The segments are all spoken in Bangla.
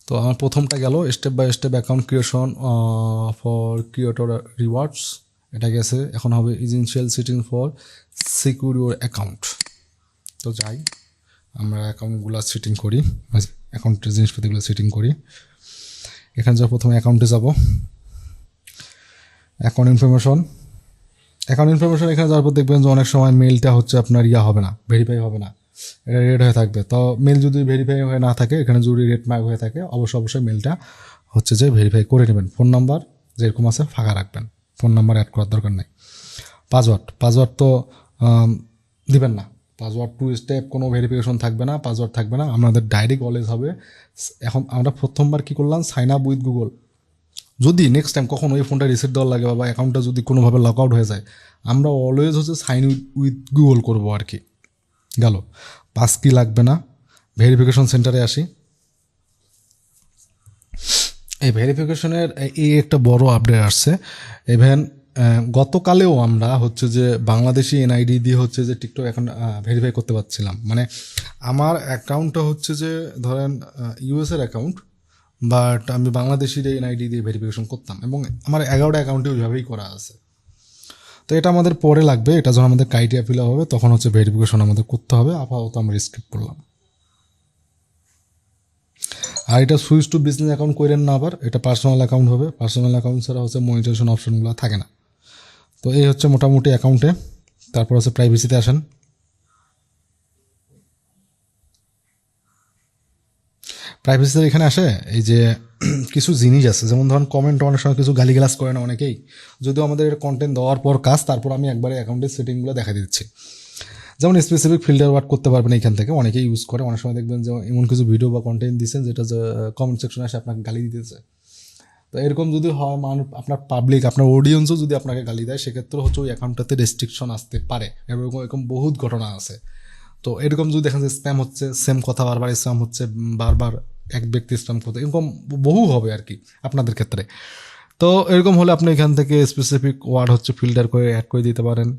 তো আমার প্রথমটা গেল step by step account creation for creator rewards, এটা গেছে। এখন হবে initial setting for secure your account. তো যাই আমরা অ্যাকাউন্টগুলো সেটিং করি, অ্যাকাউন্টের জিনিসপাতিগুলো সেটিং করি। এখানে যা প্রথমে অ্যাকাউন্টে যাব, অ্যাকাউন্ট ইনফরমেশন এখানে যাওয়ার পর দেখবেন যে অনেক সময় মেলটা হচ্ছে আপনার হবে না, ভেরিফাই হবে না, এটা রেড হয়ে থাকবে। তো মেল যদি ভেরিফাই হয়ে না থাকে, এখানে যদি রেড মার্ক হয়ে থাকে, অবশ্যই মেলটা হচ্ছে যে ভেরিফাই করে নেবেন। ফোন নাম্বার যেরকম আছে ফাঁকা রাখবেন, ফোন নাম্বার অ্যাড করার দরকার নেই। পাসওয়ার্ড তো দিবেন না, পাসওয়ার্ড 2 স্টেপ কোনো ভেরিফিকেশন থাকবে না, পাসওয়ার্ড থাকবে না, আমাদের ডাইরেক্ট অলওয়েজ হবে। এখন আমরা প্রথমবার কী করলাম, সাইন আপ উইথ গুগল। যদি নেক্সট টাইম কখনো ওই ফোনটা রিসেট দেওয়ার লাগে বা অ্যাকাউন্টটা যদি কোনোভাবে লক আউট হয়ে যায়, আমরা অলওয়েজ হচ্ছে সাইন উইথ গুগল করবো আর কি। গেল, পাস কি লাগবে না। ভেরিফিকেশন সেন্টারে আসি। এই ভেরিফিকেশনের এই একটা বড় আপডেট আসছে। ইভেন গতকালেও আমরা হচ্ছে যে বাংলাদেশি এনআইডি দিয়ে হচ্ছে যে টিকটক এখন ভেরিফাই করতে পারছিলাম। মানে আমার অ্যাকাউন্টটা হচ্ছে যে ধরেন ইউএসের অ্যাকাউন্ট, বাট আমি বাংলাদেশির এনআইডি দিয়ে ভেরিফিকেশন করতাম, এবং আমার 11টা অ্যাকাউন্টে ওইভাবেই করা আছে। তো এটা আমাদের পরে লাগবে, এটা যখন আমাদের ক্রাইটেরিয়া ফিল আপ হবে তখন হচ্ছে ভেরিফিকেশন আমাদের করতে হবে। আপাতত আমরা স্কিপ করলাম। আর এটা সুইচ টু বিজনেস অ্যাকাউন্ট করেন না, আবার এটা পার্সোনাল অ্যাকাউন্ট হবে। পার্সোনাল অ্যাকাউন্ট ছাড়া হচ্ছে মনিটাইজেশন অপশনগুলো থাকে না। তো এই হচ্ছে মোটামুটি অ্যাকাউন্টে। তারপর হচ্ছে প্রাইভেসিতে আসেন। প্রাইভেসিতে এখানে আসে এই যে কিছু জিনিস আছে, যেমন ধরুন কমেন্ট অনেক সময় কিছু গালিগালাজ করে না অনেকেই, যদিও আমাদের কন্টেন্ট দেওয়ার পর কাজ, তারপর আমি একবারে অ্যাকাউন্টের সেটিংগুলো দেখা দিচ্ছি। যেমন স্পেসিফিক ফিল্টার ওয়ার্ড করতে পারবেন এখান থেকে, অনেকেই ইউজ করে। অনেক সময় দেখবেন যে এমন কিছু ভিডিও বা কন্টেন্ট দিচ্ছেন যেটা কমেন্ট সেকশনে আসে আপনাকে গালি দিতেছে। তো এরকম যদি হয়, আপনার পাবলিক, আপনার অডিয়েন্সও যদি আপনাকে গালি দেয়, সেক্ষেত্রে হচ্ছে ওই অ্যাকাউন্টটাতে রেস্ট্রিকশন আসতে পারে। এরকম বহুত ঘটনা আছে। তো এরকম যদি দেখেন যে স্প্যাম হচ্ছে, সেম কথা বারবার স্প্যাম হচ্ছে, বারবার এক ব্যক্তি স্প্যাম করতে, এরকম বহু হবে আর কি আপনাদের ক্ষেত্রে। তো এরকম হলে আপনি এখান থেকে স্পেসিফিক ওয়ার্ড হচ্ছে ফিল্টার করে অ্যাড করে দিতে পারেন।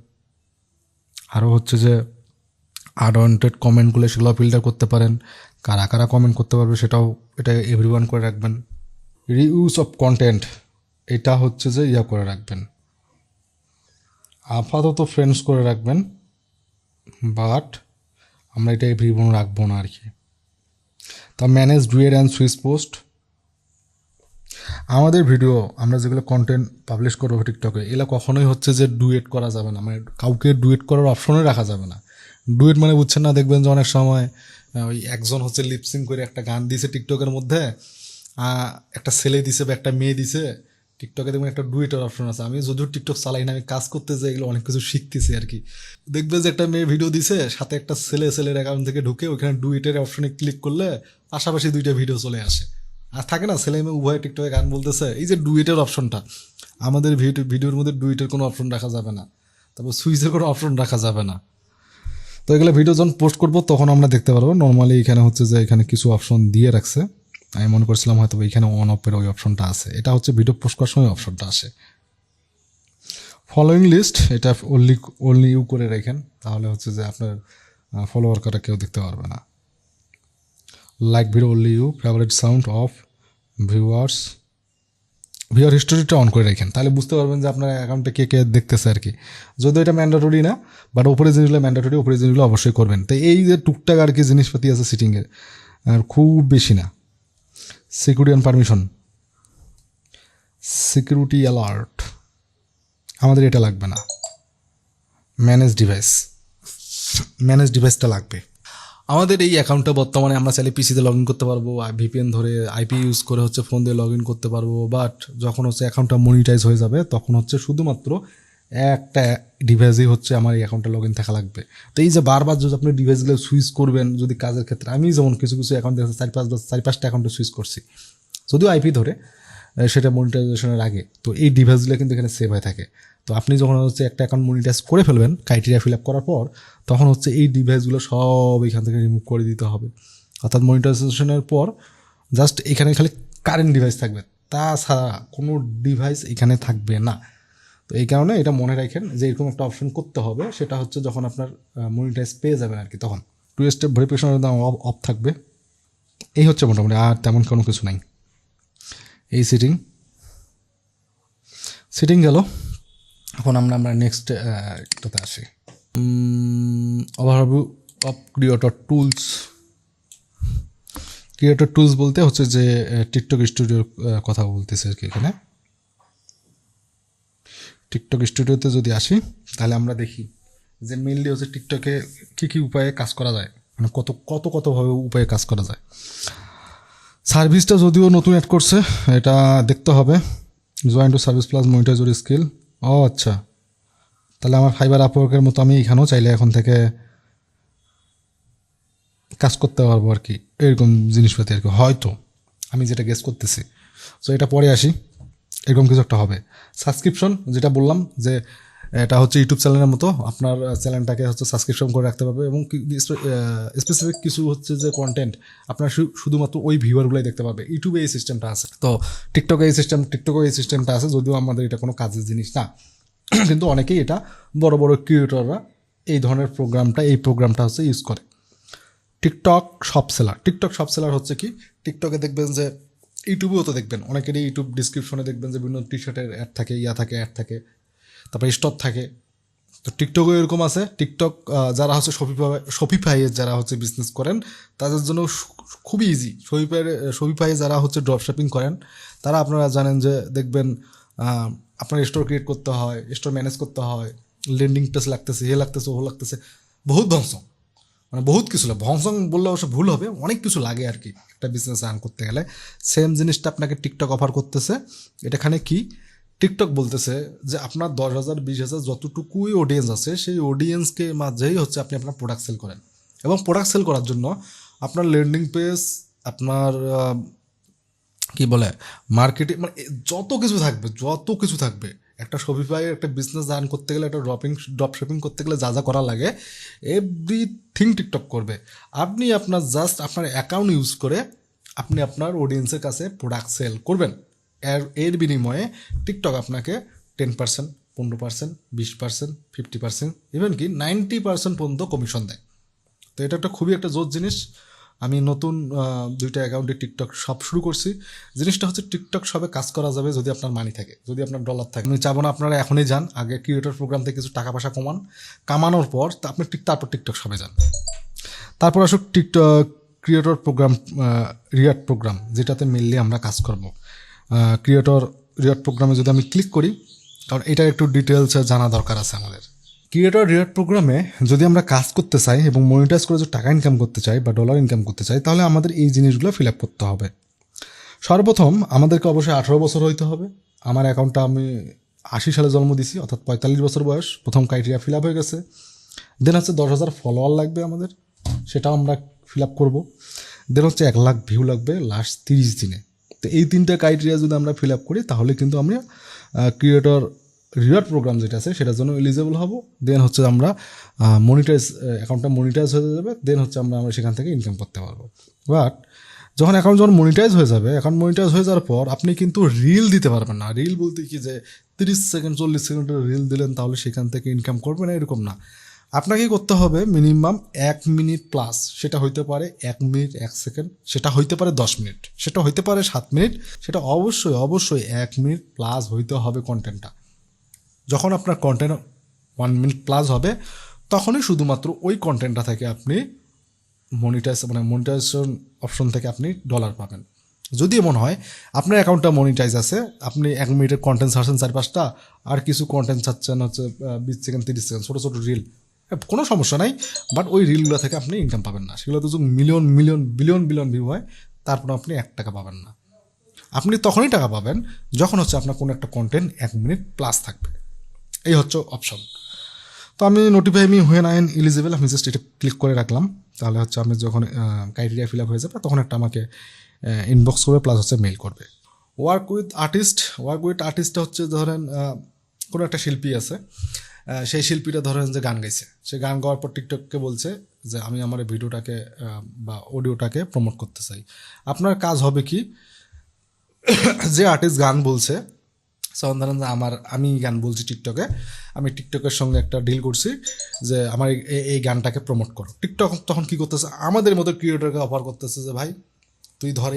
আরও হচ্ছে যে আনওয়ান্টেড কমেন্টগুলো সেগুলো ফিল্টার করতে পারেন। কারা কারা কমেন্ট করতে পারবে সেটাও, এটা এভরিওয়ান করে রাখবেন। রিউজ অফ কন্টেন্ট, এটা হচ্ছে যে করে রাখবেন, আপাতত ফ্রেন্ডস করে রাখবেন, বাট আমরা এটা এভরিওয়ান রাখবো না আর কি। তা manage duet and switch post, আমাদের ভিডিও আমরা যেগুলো কন্টেন্ট পাবলিশ করবো টিকটকে, এগুলো কখনোই হচ্ছে যে ডুয়েট করা যাবে না, মানে কাউকে ডুয়েট করার অপশনই রাখা যাবে না। ডুয়েট মানে বুঝছেন না, দেখবেন যে অনেক সময় ওই একজন হচ্ছে লিপসিং করে একটা গান দিয়েছে টিকটকের মধ্যে, একটা ছেলে দিছে বা একটা মেয়ে দিছে, টিকটকে দেখবেন একটা ডুয়েটের অপশন আছে। আমি যদিও টিকটক চালাই না, আমি কাজ করতে যাই, এগুলো অনেক কিছু শিখতেছি আর কি। দেখবে যে একটা মেয়ে ভিডিও দিছে, সাথে একটা ছেলের অ্যাকাউন্ট থেকে ঢুকে ওখানে ডুয়েটের অপশনে ক্লিক করলে পাশাপাশি দুইটা ভিডিও চলে আসে। আর থাকে না ছেলে মেয়ে উভয় টিকটকে গান বলতেছে, এই যে ডুয়েটের অপশনটা, আমাদের ভিডিওর মধ্যে ডুয়েটের কোনো অপশন রাখা যাবে না, তারপর সুইচের কোনো অপশন রাখা যাবে না। তো এগুলো ভিডিও যখন পোস্ট করবো তখন আমরা দেখতে পারবো। নর্মালি এখানে হচ্ছে যে এখানে কিছু অপশন দিয়ে রাখছে, আমি মনে করছিলাম হয়তো এখানে অন অফের ওই অপশনটা আছে, এটা হচ্ছে ভিডিও পোস্ট করার সময় অপশনটা আসে। ফলোয়িং লিস্ট, এটা অনলি ইউ করে রাখেন, তাহলে হচ্ছে যে আপনার ফলোয়ার করা কেউ দেখতে পারবে না। Like video only you, favourite sound off, viewer হিস্টোরিটা অন করে রাখেন, তাহলে বুঝতে পারবেন যে আপনার অ্যাকাউন্টে কে কে দেখতেছে আর কি। যদিও এটা ম্যান্ডেটরি না, বাট ওপরে জিনিসগুলো ম্যান্ডেটরি, ওপরে জিনিসগুলো অবশ্যই করবেন। তো এই যে টুকটাক আর কি জিনিসপাতি আছে সিটিংয়ের, আর খুব বেশি না। Security and permission, security alert, আমাদের এটা লাগবে না। ম্যানেজ ডিভাইসটা লাগবে। আমাদের এই অ্যাকাউন্টটা বর্তমানে আমরা চাইলে পিসিতে লগ ইন করতে পারবো, ভিপিএন ধরে আইপি ইউজ করে হচ্ছে ফোন দিয়ে লগ ইন করতে পারবো, বাট যখন হচ্ছে অ্যাকাউন্টটা মনিটাইজ হয়ে যাবে তখন হচ্ছে শুধুমাত্র একটা ডিভাইসই হচ্ছে আমার এই অ্যাকাউন্টে লগ ইন থাকা লাগবে। তো এই যে বারবার যদি আপনি ডিভাইসগুলো সুইচ করবেন, যদি কাজের ক্ষেত্রে, আমি যেমন কিছু অ্যাকাউন্ট দেখছি 4-5টা অ্যাকাউন্টে সুইচ করছি, যদিও আইপি ধরে, সেটা মনিটাইজেশনের আগে। তো এই ডিভাইসগুলো কিন্তু এখানে সেভ হয়ে থাকে। তো আপনি যখন হচ্ছে একটা অ্যাকাউন্ট মনিটাইজ করে ফেলবেন ক্রাইটেরিয়া ফিল আপ করার পর, তখন হচ্ছে এই ডিভাইসগুলো সব এখান থেকে রিমুভ করে দিতে হবে। অর্থাৎ মনিটাইজেশনের পর জাস্ট এখানে খালি কারেন্ট ডিভাইস থাকবে, তাছাড়া কোনো ডিভাইস এখানে থাকবে না। তো এই কারণে এটা মনে রাখেন যে এরকম একটা অপশন করতে হবে, সেটা হচ্ছে যখন আপনার মনিটাইজ পেয়ে যাবেন আর কি, তখন 2 স্টেপ ভেরিফিকেশন অফ থাকবে। এই হচ্ছে মোটামুটি, আর তেমন কোনো কিছু নাই। এই সিটিং গেল। এখন আমরা নেক্সট একটাতে আসি, ওভারভিউ অফ ক্রিয়েটর টুলস বলতে হচ্ছে যে টিকটক স্টুডিওর কথা বলতেছে আর কি। এখানে টিকটক স্টুডিওতে যদি আসি তাহলে আমরা দেখি যে মেনলি হচ্ছে টিকটকে কী উপায়ে কাজ করা যায়, মানে কতভাবে উপায়ে কাজ করা যায়। সার্ভিসটা যদিও নতুন অ্যাড করছে, এটা দেখতে হবে। Join to service plus monetise your skill. ও আচ্ছা, তাহলে আমার ফাইবার আপওয়ার্কের মতো আমি এখানেও চাইলে এখন থেকে কাজ করতে পারবো আর কি, এরকম জিনিসপাতি আর কি, হয়তো আমি যেটা গেস করতেছি। সো এটা পরে আসি, এরকম কিছু একটা হবে। সাবস্ক্রিপশন যেটা বললাম যে এটা হচ্ছে ইউটিউব চ্যানেলের মতো, আপনার চ্যানেলটাকে হচ্ছে সাবস্ক্রিপশন করে রাখতে পারবে এবং স্পেসিফিক কিছু হচ্ছে যে কন্টেন্ট আপনার শুধুমাত্র ওই ভিউয়ারগুলোই দেখতে পাবে। ইউটিউবে এই সিস্টেমটা আছে, তো টিকটকে এই সিস্টেমটা আছে, যদিও আমাদের এটা কোনো কাজের জিনিস না, কিন্তু অনেকেই এটা বড় বড় ক্রিয়েটররা এই ধরনের প্রোগ্রামটা হচ্ছে ইউজ করে। টিকটক শপ সেলার হচ্ছে কি, টিকটকে দেখবেন যে ইউটিউবেও তো দেখবেন অনেকেরই ইউটিউব ডিসক্রিপশনে দেখবেন যে বিভিন্ন টি শার্টের অ্যাড থাকে, তারপরে স্টক থাকে। তো টিকটকও এরকম আছে। টিকটক যারা হচ্ছে শপিফাইয়ের যারা হচ্ছে বিজনেস করেন তাদের জন্য খুবই ইজি। শপিফাইয়ে যারা হচ্ছে ড্রপ শিপিং করেন তারা, আপনারা জানেন যে দেখবেন আপনার স্টোর ক্রিয়েট করতে হয়, স্টোর ম্যানেজ করতে হয়, ল্যান্ডিং পেজ লাগতেছে, ও লাগতেছে, বহুত বহুত কিছু লাগে। ভংসং বললে অবশ্য ভুল হবে, অনেক কিছু লাগে আর কি একটা বিজনেস রান করতে গেলে। সেম জিনিসটা আপনাকে টিকটক অফার করতেছে। এটাখানে কি টিকটক বলতেছে যে আপনার 10,000 20,000 যতটুকুই অডিয়েন্স আছে সেই অডিয়েন্সকে মাঝেই হচ্ছে আপনি আপনার প্রোডাক্ট সেল করেন, এবং প্রোডাক্ট সেল করার জন্য আপনার ল্যান্ডিং পেজ, আপনার কি বলে মার্কেটিং, মানে যত কিছু থাকবে একটা শপিফাই একটা বিজনেস রান করতে গেলে, একটা ড্রপ শিপিং করতে গেলে যা করা লাগে এভরিথিং টিকটক করবে। আপনি আপনার জাস্ট আপনার অ্যাকাউন্ট ইউজ করে আপনি আপনার অডিয়েন্সের কাছে প্রোডাক্ট সেল করবেন। এর বিনিময়ে টিকটক আপনাকে 10%, 15%, 20%, 50%, ইভেন কি 90% পর্যন্ত কমিশন দেয়। তো এটা একটা খুবই একটা জোর জিনিস। আমি নতুন 2টা অ্যাকাউন্টে টিকটক শপ শুরু করছি। জিনিসটা হচ্ছে টিকটক শপে কাজ করা যাবে যদি আপনার মানি থাকে, যদি আপনার ডলার থাকে। আমি চাবো না আপনারা এখনই যান, আগে ক্রিয়েটর প্রোগ্রাম থেকে কিছু টাকা পয়সা কামানোর পর আপনি তারপর টিকটক শপে যান। তারপর আসুক TikTok creator program, reward program, যেটাতে মেনলি আমরা কাজ করব। ক্রিয়েটর রিয়ার্ড প্রোগ্রামে যদি আমি ক্লিক করি, কারণ এটার একটু ডিটেলসে জানা দরকার আছে আমাদের। ক্রিয়েটর রিওয়ার্ড প্রোগ্রামে যদি আমরা কাজ করতে চাই এবং মনিটাইজ করে যদি টাকা ইনকাম করতে চাই বা ডলার ইনকাম করতে চাই, তাহলে আমাদের এই জিনিসগুলো ফিল আপ করতে হবে। সর্বপ্রথম আমাদেরকে অবশ্যই 18 বছর হইতে হবে। আমার অ্যাকাউন্টটা আমি 80 সালে জন্ম দিছি, অর্থাৎ 45 বছর বয়স। প্রথম ক্রাইটেরিয়া ফিল আপ হয়ে গেছে। দেন হচ্ছে 10,000 ফলোয়ার লাগবে আমাদের, সেটাও আমরা ফিল আপ করবো। দেন হচ্ছে 1 লাখ ভিউ লাগবে লাস্ট 30 দিনে। তো এই 3টা ক্রাইটেরিয়া যদি আমরা ফিল আপ করি তাহলে কিন্তু আমরা ক্রিয়েটর রিওয়ার্ড প্রোগ্রাম যেটা আছে সেটার জন্য এলিজেবল হব। দেন হচ্ছে আমরা অ্যাকাউন্টটা মনিটাইজ হয়ে যাবে। দেন হচ্ছে আমরা সেখান থেকে ইনকাম করতে পারবো। বাট অ্যাকাউন্ট মনিটাইজ হয়ে যাবে, অ্যাকাউন্ট মনিটাইজ হয়ে যাওয়ার পর আপনি কিন্তু রিল দিতে পারবেন না। রিল বলতে কি যে 30 সেকেন্ড 40 সেকেন্ডের রিল দিলেন তাহলে সেখান থেকে ইনকাম করবেন, এরকম না। আপনাকে করতে হবে মিনিমাম 1 মিনিট প্লাস। সেটা হইতে পারে 1 মিনিট 1 সেকেন্ড, সেটা হইতে পারে 10 মিনিট, সেটা হইতে পারে 7 মিনিট, সেটা অবশ্যই 1 মিনিট প্লাস হইতে হবে কন্টেন্টটা। যখন আপনার কন্টেন্ট 1 মিনিট প্লাস হবে তখনই শুধুমাত্র ওই কন্টেন্টটা থেকে আপনি মনিটাইজেশন অপশন থেকে আপনি ডলার পাবেন। যদি এমন হয় আপনার অ্যাকাউন্টটা মনিটাইজ আছে, আপনি 1 মিনিটের কন্টেন্ট ছাড়ছেন 4-5টা, আর কিছু কন্টেন্ট ছাড়ছেন হচ্ছে 20 সেকেন্ড 30 সেকেন্ড ছোটো ছোটো রিল, কোনো সমস্যা নাই। বাট ওই রিলগুলো থেকে আপনি ইনকাম পাবেন না। সেগুলোতে যদি বিলিয়ন ভিউ হয় তারপর আপনি 1 টাকা পাবেন না। আপনি তখনই টাকা পাবেন যখন হচ্ছে আপনার কোনো একটা কন্টেন্ট 1 মিনিট প্লাস থাকবে। এই হচ্ছে অপশন। তো আমি notify me when I am eligible, আমি জাস্ট এটা ক্লিক করে রাখলাম। তাহলে হচ্ছে আমি যখন ক্রাইটেরিয়া ফিল আপ হয়ে যাবে তখন একটা আমাকে ইনবক্স করবে, প্লাস হচ্ছে মেল করবে। ওয়ার্ক উইথ আর্টিস্টটা হচ্ছে ধরেন কোনো একটা শিল্পী আছে, সেই শিল্পীটা ধরেন যে গান গাইছে, সে গান গাওয়ার পর টিকটককে বলছে যে আমি আমার ভিডিওটাকে বা অডিওটাকে প্রমোট করতে চাই। আপনার কাজ হবে কি, যে আর্টিস্ট গান বলছে, যেমন ধরেন যে আমি গান বলছি টিকটকে, আমি টিকটকের সঙ্গে একটা ডিল করছি যে আমার এই গানটাকে প্রমোট করো। টিকটক তখন কী করতেছে, আমাদের মতো ক্রিয়েটরকে অফার করতেছে যে ভাই তুই ধর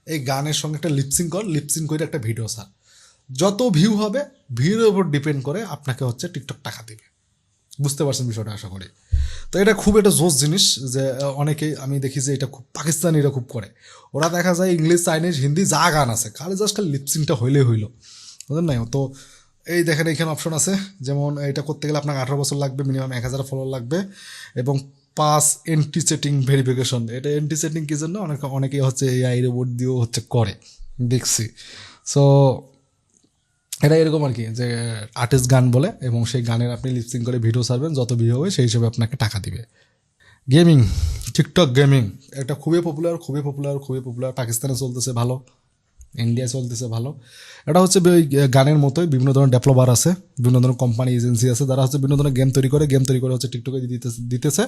এই গানের সঙ্গে একটা লিপসিং কর, লিপসিং করে একটা ভিডিও ছাড়, যত ভিউ হবে ভিউর উপর ডিপেন্ড করে আপনাকে হচ্ছে টিকটক টাকা দেবে। বুঝতে পারছেন বিষয়টা আশা করি। তো এটা খুব একটা জোস জিনিস, যে অনেকেই আমি দেখি যে এটা খুব পাকিস্তানিরা খুব করে। ওরা দেখা যায় ইংলিশ, চাইনিজ, হিন্দি যা গান আছে খালি জাস্ট খালি লিপসিংটা হইলেই হইলো, বুঝলেন না? তো এই দেখেন এখানে অপশন আছে, যেমন এটা করতে গেলে আপনার 18 বছর লাগবে, মিনিমাম 1000 ফলোয়ার লাগবে, এবং 5 এন্টি সেটিং ভেরিফিকেশন। এটা এন্টি সেটিং কী জন্য, অনেকেই হচ্ছে এআই রোবট দিয়েও হচ্ছে করে, দেখছি। সো এটা এরকম আর কি, যে আর্টিস্ট গান বলে এবং সেই গানের আপনি লিপসিং করে ভিডিও ছাড়বেন, যত ভিউ হবে সেই হিসেবে আপনাকে টাকা দিবে। গেমিং, টিকটক গেমিং এটা খুবই পপুলার। পাকিস্তানে চলতেছে ভালো, ইন্ডিয়ায় চলতেছে ভালো। এটা হচ্ছে ওই গানের মতোই বিভিন্ন ধরনের ডেভেলপার আছে, বিভিন্ন ধরনের কোম্পানি এজেন্সি আছে, যারা হচ্ছে বিভিন্ন ধরনের গেম তৈরি করে হচ্ছে টিকটকে দিতেছে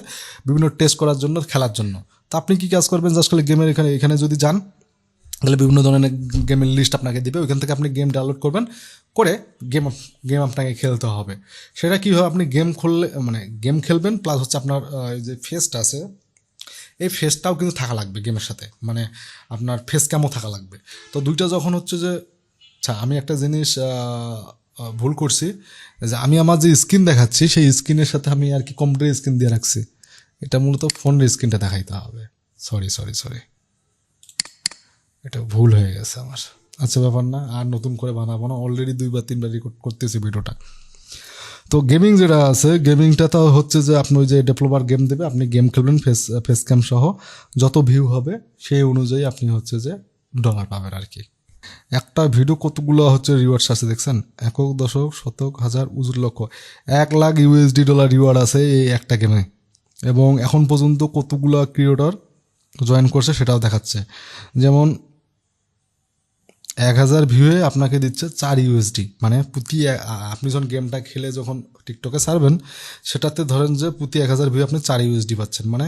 বিভিন্ন টেস্ট করার জন্য, খেলার জন্য। তো আপনি কী কাজ করবেন, জাস্ট খালি গেমের এখানে যদি যান, তাহলে বিভিন্ন ধরনের গেমের লিস্ট আপনাকে দিবে, ওইখান থেকে আপনি গেম ডাউনলোড করবেন, করে গেম আপনাকে খেলতে হবে। সেটা কী হবে, আপনি গেম খুললে মানে গেম খেলবেন, প্লাস হচ্ছে আপনার যে ফেসটা আছে এই ফেসটাও কিন্তু থাকা লাগবে গেমের সাথে, মানে আপনার ফেস ক্যামও থাকা লাগবে। তো দুইটা যখন হচ্ছে যে, আচ্ছা আমি একটা জিনিস ভুল করছি, যে আমি আমার যে স্ক্রিন দেখাচ্ছি সেই স্ক্রিনের সাথে আমি আর কি কম্পিউটার স্ক্রিন দিয়ে রাখছি, এটা মূলত ফোনের স্ক্রিনটা দেখাইতে হবে। সরি, এটা ভুল হয়ে গেছে আমার। আচ্ছা ব্যাপার না, আর নতুন করে বানাবো না, অলরেডি 2 বা 3 বার রেকর্ড করতেছি ভিডিওটা। তো গেমিং যেটা আছে, গেমিংটা তো হচ্ছে যে আপনি ওই যে ডেভেলপার গেম দেবে, আপনি গেম খেলবেন ফেস ক্যাম সহ, যত ভিউ হবে সেই অনুযায়ী আপনি হচ্ছে যে ডলার পাবেন আর কি। একটা ভিডিও কতগুলো হচ্ছে রিওয়ার্ডস আছে দেখছেন, একক, দশক, শতক, হাজার, উজুর, লক্ষ, 1 লাখ ইউএসডি ডলার রিওয়ার্ড আছে এই একটা গেমে। এবং এখন পর্যন্ত কতগুলো ক্রিয়েটর জয়েন করছে সেটাও দেখাচ্ছে। যেমন 1000 ভিউয়ে আপনাকে দিচ্ছে 4 ইউএসডি, মানে আপনি যখন গেমটা খেলে যখন টিকটকে ছাড়বেন, সেটাতে ধরেন যে প্রতি 1000 ভিউ আপনি 4 ইউএসডি পাচ্ছেন, মানে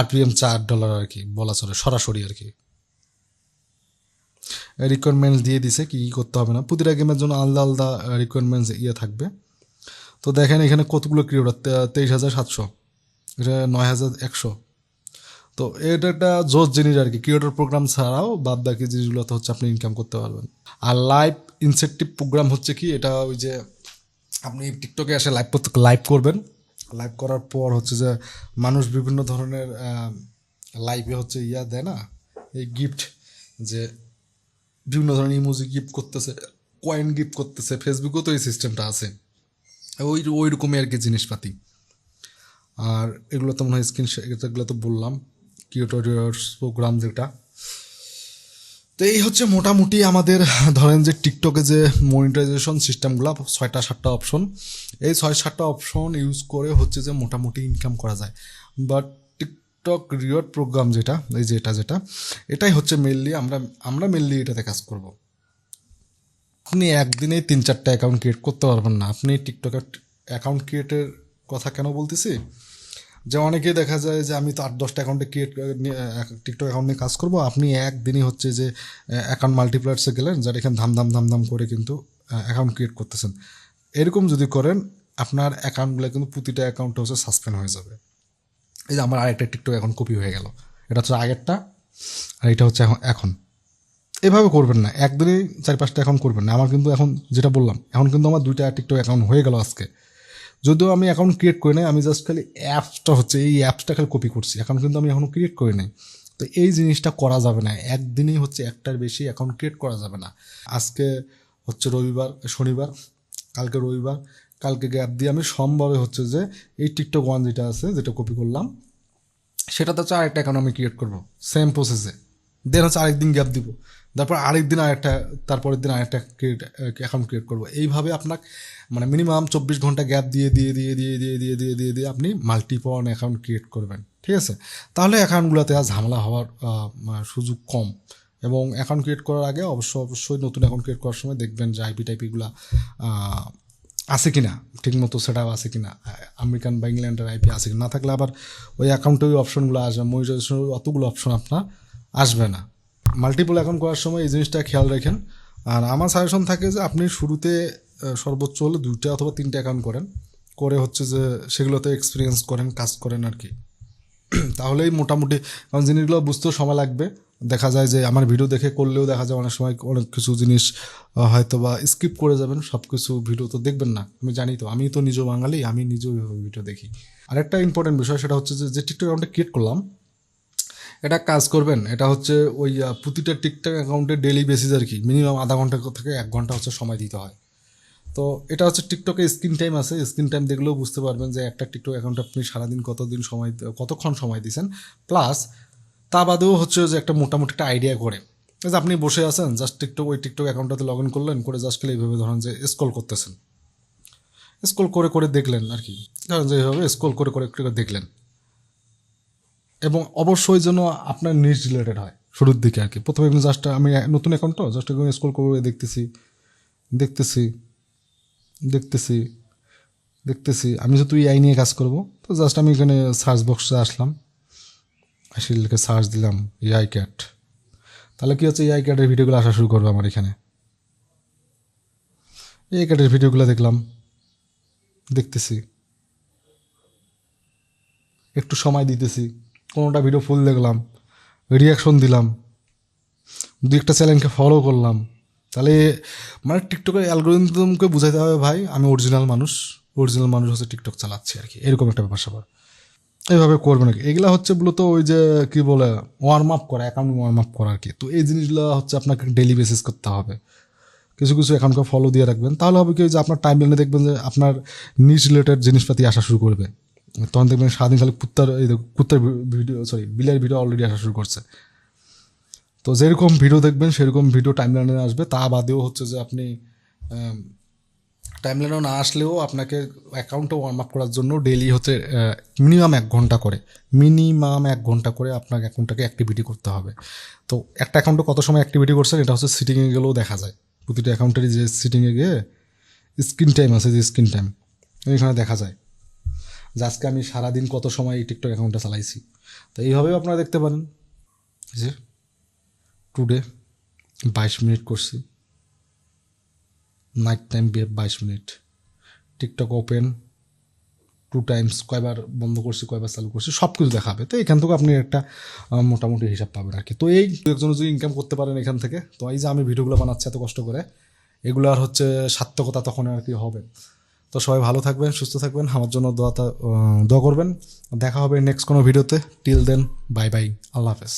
RPM $4 আর কি বলা চলে, সরাসরি আর কি। রিকোয়ারমেন্টস দিয়ে দিছে কী কী করতে হবে না, প্রতিটা গেমের জন্য আলাদা আলাদা রিকোয়ারমেন্টস থাকবে। তো দেখেন এখানে কতগুলো ক্রিয়েটর, 23,700, এটা 9,100। তো এটা একটা জোস জিনিস আর কি, ক্রিয়েটর প্রোগ্রাম ছাড়াও বাদ বাকি জিনিসগুলোতে হচ্ছে আপনি ইনকাম করতে পারবেন। আর লাইভ ইনসেন্টিভ প্রোগ্রাম হচ্ছে কি, এটা ওই যে আপনি টিকটকে এসে লাইভ করবেন, লাইভ করার পর হচ্ছে যে মানুষ বিভিন্ন ধরনের লাইভে হচ্ছে দেয় না, এই গিফট, যে বিভিন্ন ধরনের ইমোজি গিফট করতেছে, কয়েন গিফট করতেছে, ফেসবুকেও তো এই সিস্টেমটা আছে, ওই রকমই আর কি জিনিসপাতি। আর এগুলো তো মনে হয় এগুলো তো বললাম, টিউটোরিয়ালস প্রোগ্রাম যেটা। তো এই হচ্ছে মোটামুটি আমাদের ধরেন যে টিকটকে যে মনিটাইজেশন সিস্টেমগুলো, 6টা-7টা অপশন, এই 6-7টা অপশন ইউজ করে হচ্ছে যে মোটামুটি ইনকাম করা যায়। বাট টিকটক রিওয়ার্ড প্রোগ্রাম যেটা, এই যেটা এটাই হচ্ছে মেনলি আমরা মেনলি এটাতে কাজ করব। আপনি একদিনেই 3-4টা অ্যাকাউন্ট ক্রিয়েট করতে পারবেন না। আপনি টিকটকের অ্যাকাউন্ট ক্রিয়েটের কথা কেন বলতেছি, যে অনেকেই দেখা যায় যে আমি তো 8-10টা অ্যাকাউন্টে টিকটক অ্যাকাউন্ট নিয়ে কাজ করবো, আপনি একদিনই হচ্ছে যে অ্যাকাউন্ট মাল্টিপ্লায়ার্সে গেলেন, যার এখানে ধাম করে কিন্তু অ্যাকাউন্ট ক্রিয়েট করতেছেন। এরকম যদি করেন আপনার অ্যাকাউন্টগুলো কিন্তু প্রতিটা অ্যাকাউন্টে হচ্ছে সাসপেন্ড হয়ে যাবে। এই যে আমার আরেকটা টিকটক অ্যাকাউন্ট কপি হয়ে গেল, এটা হচ্ছে আগেরটা আর এটা হচ্ছে এখন। এভাবে করবেন না, একদিনই 4-5টা অ্যাকাউন্ট করবেন না। আমার কিন্তু এখন যেটা বললাম, এখন কিন্তু আমার 2টা টিকটক অ্যাকাউন্ট হয়ে গেল আজকে। যদিও আমি অ্যাকাউন্ট ক্রিয়েট করি নাই, আমি জাস্ট খালি অ্যাপসটা হচ্ছে এই অ্যাপসটা খালি কপি করছি, এখন কিন্তু আমি এখনও ক্রিয়েট করি নাই। তো এই জিনিসটা করা যাবে না, একদিনেই হচ্ছে একটার বেশি অ্যাকাউন্ট ক্রিয়েট করা যাবে না। আজকে হচ্ছে শনিবার, কালকে রবিবার, কালকে গ্যাপ দিয়ে আমি সোমবারে হচ্ছে যে এই টিকটক ওয়ান যেটা আছে, যেটা কপি করলাম, সেটাতে হচ্ছে আরেকটা অ্যাকাউন্ট আমি ক্রিয়েট করবো সেম প্রসেসে। দেন হচ্ছে আরেকদিন গ্যাপ দিব, তারপর আরেকদিন আরেকটা, তারপরের দিন আরেকটা অ্যাকাউন্ট ক্রিয়েট করবো। এইভাবে আপনার মানে মিনিমাম 24 ঘন্টা গ্যাপ দিয়ে আপনি মাল্টিপল অ্যাকাউন্ট ক্রিয়েট করবেন, ঠিক আছে? তাহলে অ্যাকাউন্টগুলোতে আর ঝামেলা হওয়ার সুযোগ কম। এবং অ্যাকাউন্ট ক্রিয়েট করার আগে অবশ্যই নতুন অ্যাকাউন্ট ক্রিয়েট করার সময় দেখবেন যে টাইপিগুলো আছে কি না, ঠিকমতো সেট আপ আছে কি না, আমেরিকান বা ইংল্যান্ডের আইপি আছে কি না, থাকলে আবার ওই অ্যাকাউন্টে ওই অপশনগুলো আসবে, মনিটাইজেশনের অতগুলো অপশন আপনার আসবে না। মাল্টিপল অ্যাকাউন্ট করার সময় এই জিনিসটা খেয়াল রাখেন। আর আমার সাজেশন থাকে যে আপনি শুরুতে সর্বোচ্চ হলে 2টা অথবা 3টা অ্যাকাউন্ট করে হচ্ছে যে সেগুলোতে এক্সপিরিয়েন্স করেন, কাজ করেন আর কি। তাহলেই মোটামুটি, কারণ জিনিসগুলো বুঝতেও সময় লাগবে, দেখা যায় যে আমার ভিডিও দেখে করলেও দেখা যায় অনেক সময় অনেক কিছু জিনিস হয়তো বা স্কিপ করে যাবেন, সব কিছু ভিডিও তো দেখবেন না, আমি জানি তো, আমি তো নিজেও বাঙালি, আমি নিজেও এইভাবে ভিডিও দেখি। আরেকটা ইম্পর্টেন্ট বিষয় সেটা হচ্ছে যে টিকটক অ্যাকাউন্টটা ক্রিয়েট করলাম, এটা কাজ করবেন, এটা হচ্ছে ওই প্রতিটা টিকটক অ্যাকাউন্টে ডেইলি বেসিস আর কি, মিনিমাম আধা ঘন্টা থেকে 1 ঘন্টা হচ্ছে সময় দিতে হয়। তো এটা হচ্ছে টিকটকে স্ক্রিন টাইম আছে, স্ক্রিন টাইম দেখলেও বুঝতে পারবেন যে একটা টিকটক অ্যাকাউন্টে আপনি সারাদিন কতক্ষণ সময় দিয়েছেন। প্লাস তা বাদেও হচ্ছে যে একটা মোটামুটি একটা আইডিয়া করে যে আপনি বসে আছেন জাস্ট ওই টিকটক অ্যাকাউন্টটাতে লগ ইন করলেন, করে জাস্ট খালি এইভাবে ধরেন যে স্ক্রল করতেছেন, স্ক্রল করে করে দেখলেন আর কি, ধরেন যে এইভাবে স্ক্রল করে করে একটু করে দেখলেন, এবং অবশ্যই যেন আপনার নিউজ রিলেটেড হয় শুরুর দিকে আর কি। প্রথমে জাস্ট আমি নতুন অ্যাকাউন্ট তো জাস্ট স্ক্রল করে দেখতেছি দেখতেছি দেখতেছি দেখতেছি, আমি যেহেতু এআই নিয়ে কাজ করব, তো জাস্ট আমি এখানে সার্চ বক্সে আসলাম, আসি লিখে সার্চ দিলাম এআই ক্যাট, তাহলে কি হচ্ছে এআই ক্যাটের ভিডিওগুলো আসা শুরু করবে আমার এখানে। এআই ক্যাটের ভিডিওগুলো দেখলাম, দেখতেছি, একটু সময় দিতেছি, কোনোটা ভিডিও ফুল দেখলাম, রিয়াকশন দিলাম, দু একটা চ্যানেলকে ফলো করলাম। তাহলে মানে টিকটকের অ্যালগোরিদমকে বুঝাইতে হবে ভাই আমি অরিজিনাল মানুষ হচ্ছে টিকটক চালাচ্ছি আর কি, এরকম একটা ব্যাপার স্যাপার এইভাবে করবে নাকি। এগুলা হচ্ছে মূলত ওই যে কি বলে ওয়ার্ম আপ করা, অ্যাকাউন্ট ওয়ার্ম আপ করা আর কি। তো এই জিনিসগুলো হচ্ছে আপনাকে ডেলি বেসিস করতে হবে, কিছু কিছু অ্যাকাউন্টকে ফলো দিয়ে রাখবেন, তাহলে হবে কি যে আপনার টাইম লাইনে দেখবেন যে আপনার নিউজ রিলেটেড জিনিসপাতি আসা শুরু করবে, তখন দেখবেন সারাদিন খালি কুত্তার ভিডিও, বিলের ভিডিও অলরেডি আসা শুরু করছে। তো যেরকম ভিডিও দেখবেন সেরকম ভিডিও টাইম লাইনে আসবে। তা বাদেও হচ্ছে যে আপনি টাইম লাইনেও না আসলেও আপনাকে অ্যাকাউন্টটা ওয়ার্ম আপ করার জন্য ডেইলি হচ্ছে মিনিমাম 1 ঘন্টা করে আপনার অ্যাকাউন্টটাকে অ্যাক্টিভিটি করতে হবে। তো একটা অ্যাকাউন্টে কত সময় অ্যাক্টিভিটি করছেন এটা হচ্ছে সিটিংয়ে গেলেও দেখা যায়, প্রতিটা অ্যাকাউন্টেরই যে সিটিংয়ে গিয়ে স্ক্রিন টাইম আছে, যে স্ক্রিন টাইম এখানে দেখা যায় যে আজকে আমি সারাদিন কত সময় এই টিকটক অ্যাকাউন্টটা চালাইছি। তো এইভাবেও আপনারা দেখতে পারেন যে টুডে 22 মিনিট করছি, night time 22 minute, TikTok open 2 Times, কয়বার বন্ধ করছি কয়বার চালু করছি সব কিছু দেখাবে। তো এখান থেকে আপনি একটা মোটামুটি হিসাব পাবেন আর কি। তো এই একজন যদি ইনকাম করতে পারেন এখান থেকে, তো এই যে আমি ভিডিওগুলো বানাচ্ছি এত কষ্ট করে, এগুলো আর হচ্ছে সার্থকতা তখন আর কি হবে। তো সবাই ভালো থাকবেন, সুস্থ থাকবেন, আমার জন্য দোয়া করবেন। দেখা হবে নেক্সট কোনো ভিডিওতে। টিল দেন বাই বাই, আল্লাহ হাফেজ।